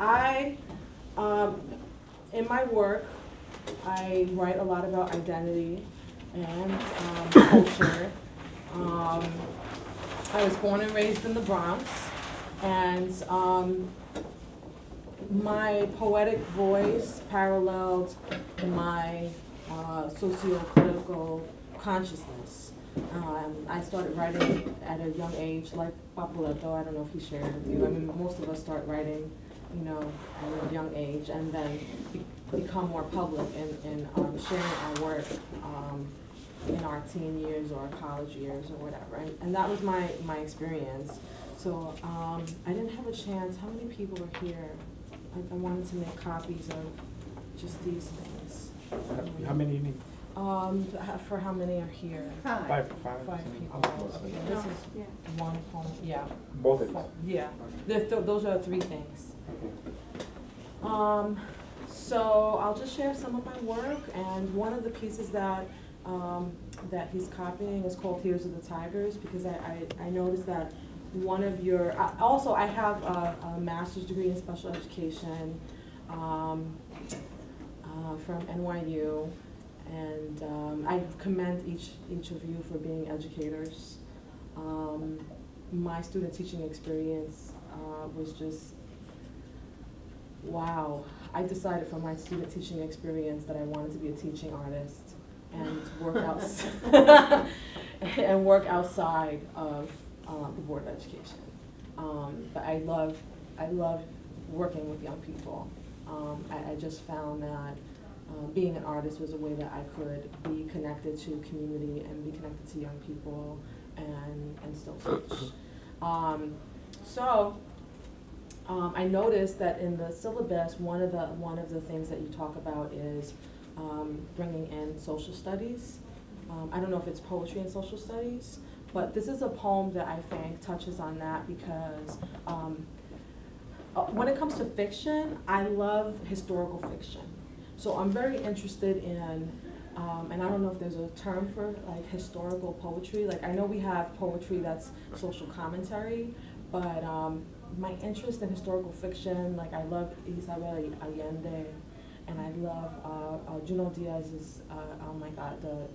I, in my work, I write a lot about identity and culture. I was born and raised in the Bronx, and my poetic voice paralleled my socio-political consciousness. I started writing at a young age, like Puerto. I don't know if he shared with you. I mean, most of us start writing, you know, at a young age, and then become more public in sharing our work in our teen years or college years or whatever. And that was my experience. So I didn't have a chance. How many people were here? I wanted to make copies of just these things. How many you need? For how many are here? Five people. Okay, this is one poem. Yeah. Both of these? Yeah. Those are 3 things. So I'll just share some of my work, and one of the pieces that that he's copying is called Tears of the Tigers, because I noticed that one of your, also I have a master's degree in special education from NYU, and I commend each of you for being educators. My student teaching experience was just, wow. I decided from my student teaching experience that I wanted to be a teaching artist and work outside of the Board of Education. But I love working with young people. I just found that being an artist was a way that I could be connected to community and be connected to young people and still teach. I noticed that in the syllabus, one of the things that you talk about is bringing in social studies. I don't know if it's poetry and social studies, but this is a poem that I think touches on that, because when it comes to fiction, I love historical fiction. So I'm very interested in, and I don't know if there's a term for like historical poetry. Like I know we have poetry that's social commentary, but my interest in historical fiction, like I love Isabel Allende, and I love Junot Diaz's, oh my God, the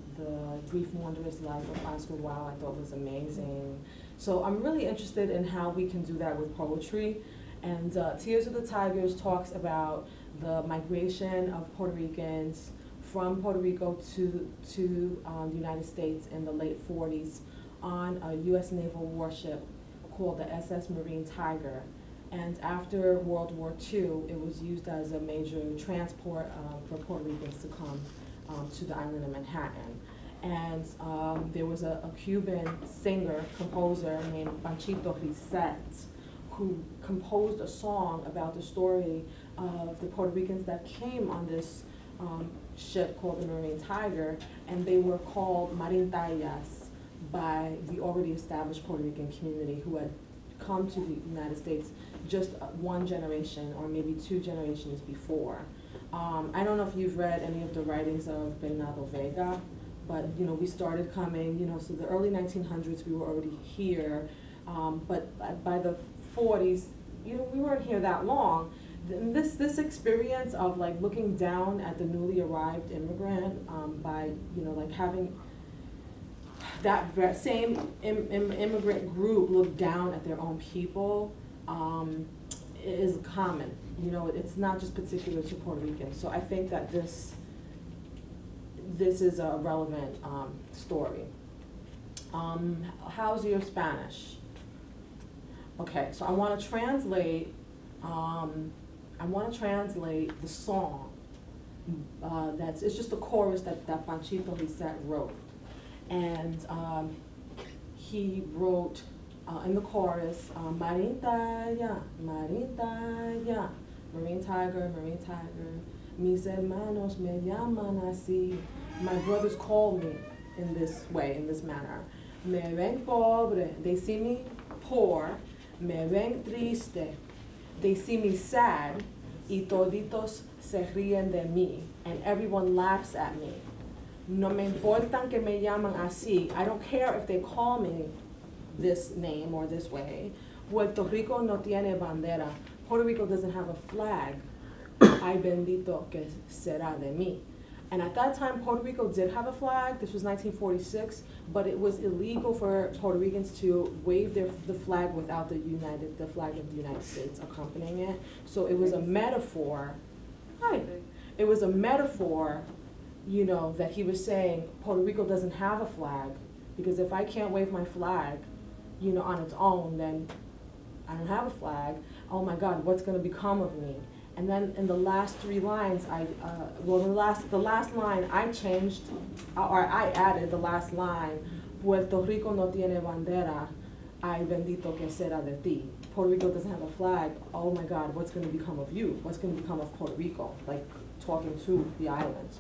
Brief and Wondrous Life of Oscar Wilde. I thought was amazing. So I'm really interested in how we can do that with poetry. And Tears of the Tigers talks about the migration of Puerto Ricans from Puerto Rico to the United States in the late 40s on a U.S. naval warship called the SS Marine Tiger. And after World War II, it was used as a major transport for Puerto Ricans to come to the island of Manhattan. And there was a Cuban singer, composer named Panchito Risset, who composed a song about the story of the Puerto Ricans that came on this ship called the Marine Tiger, and they were called Marintayas by the already established Puerto Rican community who had come to the United States just one generation or maybe 2 generations before. I don't know if you've read any of the writings of Bernardo Vega, but you know, we started coming, you know, so the early 1900s we were already here, but by the 40s, you know, we weren't here that long. This experience of like looking down at the newly arrived immigrant by, you know, like having that same immigrant group look down at their own people is common. You know, it's not just particular to Puerto Ricans. So I think that this is a relevant story. How's your Spanish? Okay, so I want to translate. I want to translate the song. It's just the chorus that Panchito Risset wrote. And he wrote in the chorus, Marintaya, Marintaya, Marine Tiger, Marine Tiger, mis hermanos me llaman así. My brothers call me in this way, in this manner. Me ven pobre, they see me poor, me ven triste, they see me sad, y toditos se ríen de mí, and everyone laughs at me. No me importan que me llaman así. I don't care if they call me this name or this way. Puerto Rico no tiene bandera. Puerto Rico doesn't have a flag. Ay bendito que será de mí. And at that time, Puerto Rico did have a flag. This was 1946, but it was illegal for Puerto Ricans to wave the flag without the flag of the United States accompanying it. So it was a metaphor. Right. It was a metaphor, you know, that he was saying Puerto Rico doesn't have a flag, because if I can't wave my flag, you know, on its own, then I don't have a flag. Oh my God, what's going to become of me? And then in the last three lines, the last line I changed, or I added the last line, Puerto Rico no tiene bandera, ay bendito que será de ti. Puerto Rico doesn't have a flag. Oh my God, what's going to become of you? What's going to become of Puerto Rico? Like talking to the island.